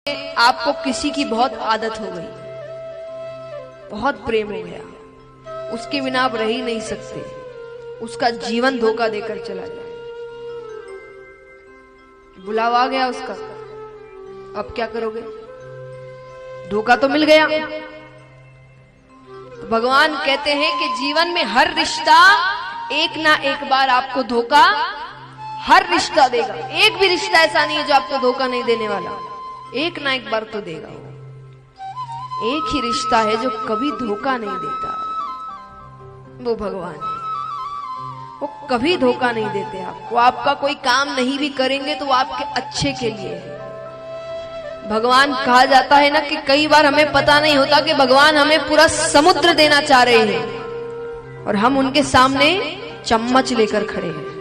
आपको किसी की बहुत आदत हो गई, बहुत प्रेम हो गया, उसके बिना आप रह ही नहीं सकते, उसका जीवन धोखा देकर चला जाए, बुलावा आ गया उसका, अब क्या करोगे? धोखा तो मिल गया। तो भगवान कहते हैं कि जीवन में हर रिश्ता एक ना एक बार आपको धोखा, हर रिश्ता देगा। एक भी रिश्ता ऐसा नहीं है जो आपको धोखा नहीं देने वाला, एक ना एक बार तो देगा। वो एक ही रिश्ता है जो कभी धोखा नहीं देता, वो भगवान है। वो कभी धोखा नहीं देते आपको। आपका कोई काम नहीं भी करेंगे तो वो आपके अच्छे के लिए है। भगवान कहा जाता है ना कि कई बार हमें पता नहीं होता कि भगवान हमें पूरा समुद्र देना चाह रहे हैं और हम उनके सामने चम्मच लेकर खड़े हैं।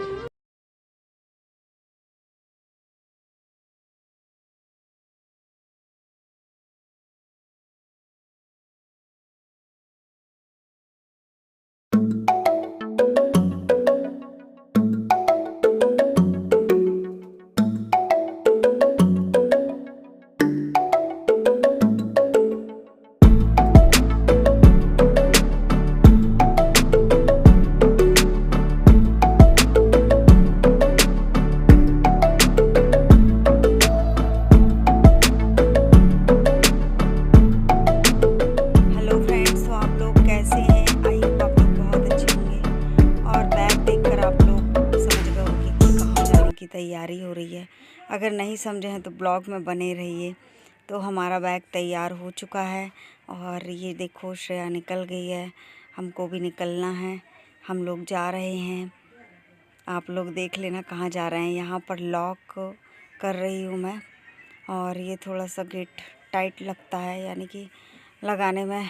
तैयारी हो रही है। अगर नहीं समझे हैं तो ब्लॉग में बने रहिए। तो हमारा बैग तैयार हो चुका है और ये देखो श्रेया निकल गई है, हमको भी निकलना है। हम लोग जा रहे हैं, आप लोग देख लेना कहाँ जा रहे हैं। यहाँ पर लॉक कर रही हूँ मैं और ये थोड़ा सा गेट टाइट लगता है, यानी कि लगाने में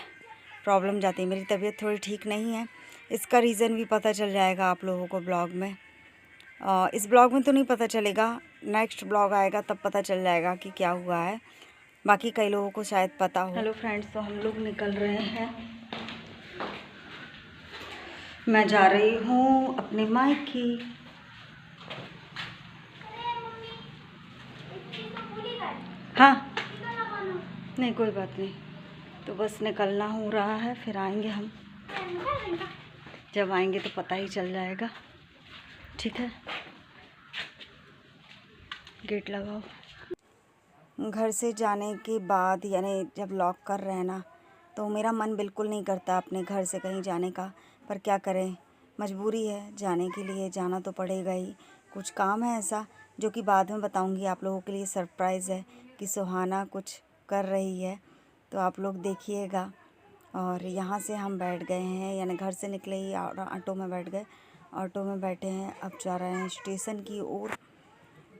प्रॉब्लम जाती है। मेरी तबीयत थोड़ी ठीक नहीं है, इसका रीज़न भी पता चल जाएगा आप लोगों को ब्लॉग में। इस ब्लॉग में तो नहीं पता चलेगा, नेक्स्ट ब्लॉग आएगा तब पता चल जाएगा कि क्या हुआ है। बाकी कई लोगों को शायद पता हो। हेलो फ्रेंड्स, तो हम लोग निकल रहे हैं। मैं जा रही हूँ अपने मायके। हाँ नहीं कोई बात नहीं, तो बस निकलना हो रहा है, फिर आएंगे हम। जब आएंगे तो पता ही चल जाएगा, ठीक है। गेट लगाओ। घर से जाने के बाद यानी जब लॉक कर रहे हैं ना, तो मेरा मन बिल्कुल नहीं करता अपने घर से कहीं जाने का, पर क्या करें, मजबूरी है, जाने के लिए जाना तो पड़ेगा ही। कुछ काम है ऐसा जो कि बाद में बताऊंगी, आप लोगों के लिए सरप्राइज़ है कि सुहाना कुछ कर रही है, तो आप लोग देखिएगा। और यहाँ से हम बैठ गए हैं, यानी घर से निकले ही ऑटो में बैठ गए, ऑटो में बैठे हैं, अब जा रहे हैं स्टेशन की ओर।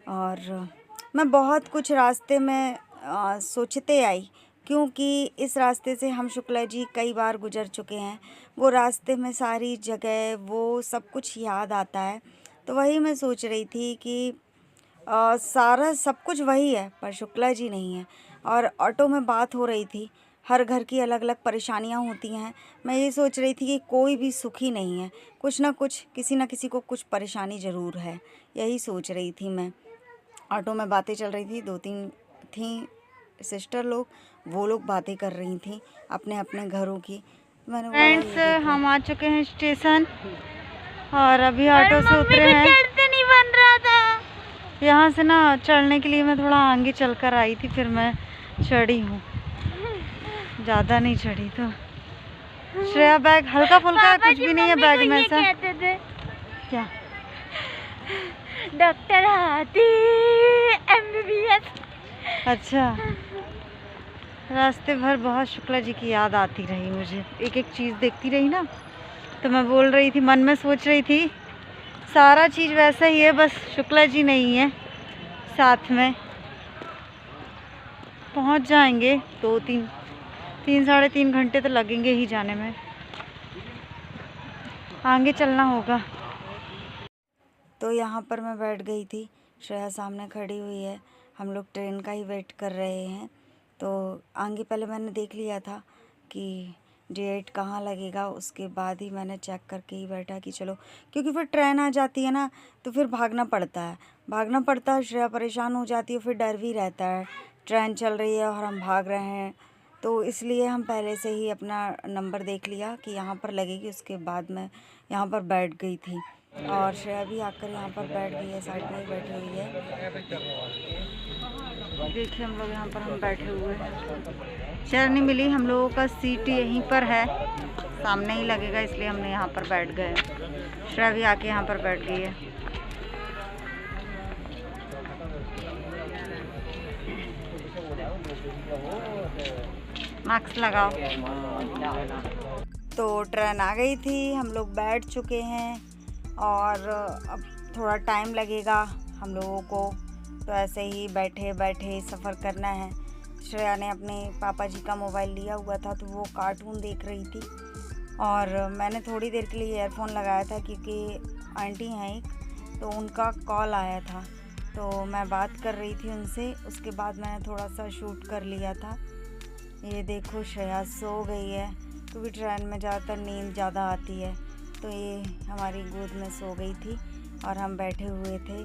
और मैं बहुत कुछ रास्ते में सोचते आई, क्योंकि इस रास्ते से हम शुक्ला जी कई बार गुजर चुके हैं। वो रास्ते में सारी जगह वो सब कुछ याद आता है। तो वही मैं सोच रही थी कि सारा सब कुछ वही है पर शुक्ला जी नहीं है। और ऑटो में बात हो रही थी, हर घर की अलग अलग परेशानियां होती हैं। मैं ये सोच रही थी कि कोई भी सुखी नहीं है, कुछ ना कुछ, किसी ना किसी को कुछ परेशानी ज़रूर है, यही सोच रही थी मैं। ऑटो में बातें चल रही थी, 2-3 थी सिस्टर लोग, वो लोग बातें कर रही थी अपने अपने घरों की। मैंने फ्रेंड्स, हम आ चुके हैं स्टेशन और अभी ऑटो से उतरे हैं। नहीं बन रहा था यहाँ से ना, चढ़ने के लिए मैं थोड़ा आगे चलकर आई थी, फिर मैं चढ़ी हूँ, ज़्यादा नहीं चढ़ी। तो श्रेया बैग हल्का फुल्का है, कुछ भी नहीं है बैग में ऐसा। क्या? डॉक्टर हाथी MBBS। अच्छा, रास्ते भर बहुत शुक्ला जी की याद आती रही मुझे, एक एक चीज़ देखती रही ना, तो मैं बोल रही थी, मन में सोच रही थी सारा चीज़ वैसा ही है, बस शुक्ला जी नहीं है साथ में। पहुंच जाएंगे 3-3 घंटे तो लगेंगे ही जाने में, आगे चलना होगा। तो यहाँ पर मैं बैठ गई थी, श्रेया सामने खड़ी हुई है, हम लोग ट्रेन का ही वेट कर रहे हैं। तो आगे पहले मैंने देख लिया था कि डेट कहाँ लगेगा, उसके बाद ही मैंने चेक करके ही बैठा कि चलो, क्योंकि फिर ट्रेन आ जाती है ना तो फिर भागना पड़ता है। श्रेया परेशान हो जाती है, फिर डर भी रहता है ट्रेन चल रही है और हम भाग रहे हैं, तो इसलिए हम पहले से ही अपना नंबर देख लिया कि यहाँ पर लगेगी। उसके बाद मैं यहाँ पर बैठ गई थी और श्रेया भी आकर यहाँ पर बैठ गई है, साइड में ही बैठी हुई है। देखिए हम लोग यहाँ पर हम बैठे हुए हैं, चेयर नहीं मिली, हम लोगों का सीट यहीं पर है, सामने ही लगेगा, इसलिए हमने यहाँ पर बैठ गए। श्रेया भी आके यहाँ पर बैठ गई है। मास्क लगाओ। तो ट्रेन आ गई थी, हम लोग बैठ चुके हैं और अब थोड़ा टाइम लगेगा हम लोगों को, तो ऐसे ही बैठे बैठे सफ़र करना है। श्रेया ने अपने पापा जी का मोबाइल लिया हुआ था, तो वो कार्टून देख रही थी और मैंने थोड़ी देर के लिए ईयरफोन लगाया था क्योंकि आंटी हैं एक, तो उनका कॉल आया था, तो मैं बात कर रही थी उनसे। उसके बाद मैंने थोड़ा सा शूट कर लिया था। ये देखो श्रेया सो गई है, क्योंकि ट्रेन में ज़्यादातर नींद ज़्यादा आती है, तो ये हमारी गोद में सो गई थी और हम बैठे हुए थे।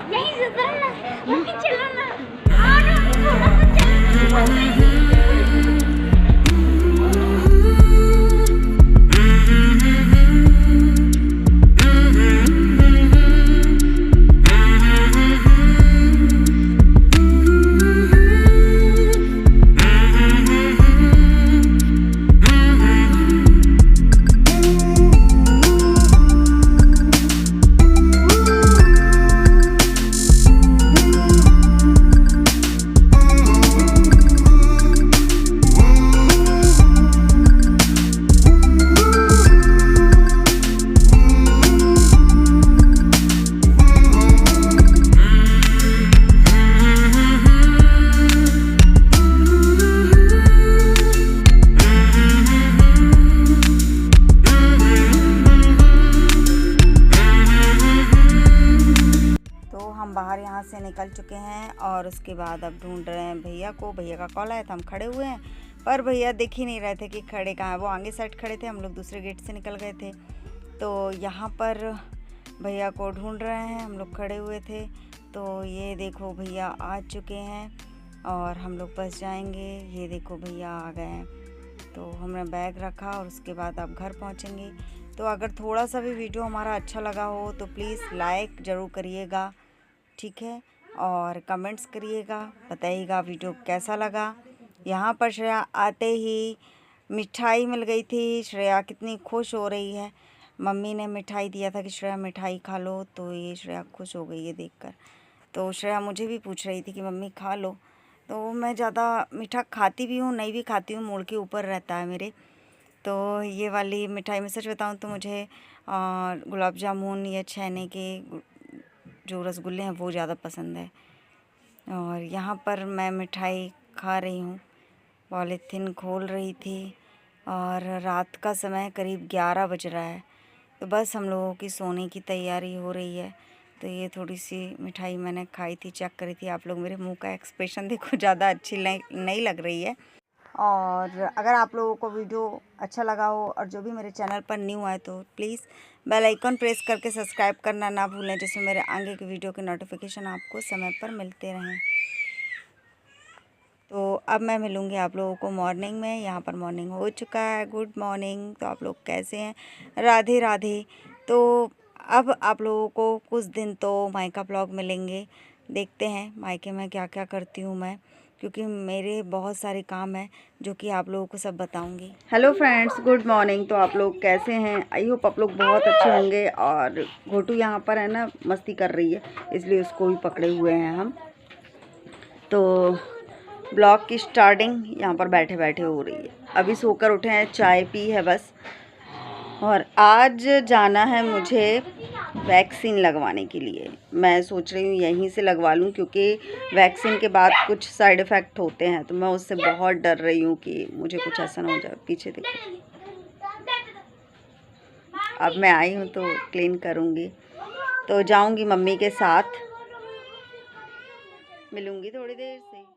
यहीं से उतरना, मम्मी चलो ना, थोड़ा सा चल। बाहर यहाँ से निकल चुके हैं और उसके बाद अब ढूंढ रहे हैं भैया को। भैया का कॉल आया था, हम खड़े हुए हैं, पर भैया दिख ही नहीं रहे थे कि खड़े कहाँ हैं। वो आगे साइड खड़े थे, हम लोग दूसरे गेट से निकल गए थे। तो यहाँ पर भैया को ढूंढ रहे हैं, हम लोग खड़े हुए थे। तो ये देखो भैया आ चुके हैं और हम लोग बस जाएंगे। ये देखो भैया आ गए हैं। तो हमने बैग रखा और उसके बाद आप घर पहुँचेंगे। तो अगर थोड़ा सा भी वीडियो हमारा अच्छा लगा हो तो प्लीज़ लाइक ज़रूर करिएगा, ठीक है, और कमेंट्स करिएगा, बताइएगा वीडियो कैसा लगा। यहाँ पर श्रेया आते ही मिठाई मिल गई थी। श्रेया कितनी खुश हो रही है। मम्मी ने मिठाई दिया था कि श्रेया मिठाई खा लो, तो ये श्रेया खुश हो गई है देखकर। तो श्रेया मुझे भी पूछ रही थी कि मम्मी खा लो। तो मैं ज़्यादा मीठा खाती भी हूँ, नहीं भी खाती हूँ, मूड के ऊपर रहता है मेरे। तो ये वाली मिठाई में सच बताऊँ तो मुझे गुलाब जामुन या छेने के जो रसगुल्ले हैं वो ज़्यादा पसंद है। और यहाँ पर मैं मिठाई खा रही हूँ, पॉलीथीन खोल रही थी और रात का समय करीब 11 बज रहा है। तो बस हम लोगों की सोने की तैयारी हो रही है। तो ये थोड़ी सी मिठाई मैंने खाई थी, चेक करी थी। आप लोग मेरे मुंह का एक्सप्रेशन देखो, ज़्यादा अच्छी नहीं लग रही है। और अगर आप लोगों को वीडियो अच्छा लगा हो और जो भी मेरे चैनल पर न्यू आए तो प्लीज़ बेल आइकन प्रेस करके सब्सक्राइब करना ना भूलें, जिसमें मेरे आगे के वीडियो के नोटिफिकेशन आपको समय पर मिलते रहें। तो अब मैं मिलूँगी आप लोगों को मॉर्निंग में। यहाँ पर मॉर्निंग हो चुका है। Good morning. तो आप लोग कैसे हैं? राधे राधे। तो अब आप लोगों को कुछ दिन तो मायका ब्लॉग मिलेंगे। देखते हैं मायके में क्या क्या करती हूँ मैं, क्योंकि मेरे बहुत सारे काम हैं जो कि आप लोगों को सब बताऊंगी। Hello friends, good morning. तो आप लोग कैसे हैं? आई होप आप लोग बहुत अच्छे होंगे। और घोटू यहाँ पर है ना, मस्ती कर रही है, इसलिए उसको भी पकड़े हुए हैं हम। तो ब्लॉग की स्टार्टिंग यहाँ पर बैठे बैठे हो रही है। अभी सोकर उठे हैं, चाय पी है बस। और आज जाना है मुझे वैक्सीन लगवाने के लिए। मैं सोच रही हूँ यहीं से लगवा लूँ, क्योंकि वैक्सीन के बाद कुछ साइड इफ़ेक्ट होते हैं, तो मैं उससे बहुत डर रही हूँ कि मुझे कुछ ऐसा ना हो जाए। पीछे देखो, अब मैं आई हूँ तो क्लीन करूँगी, तो जाऊँगी मम्मी के साथ, मिलूँगी थोड़ी देर से।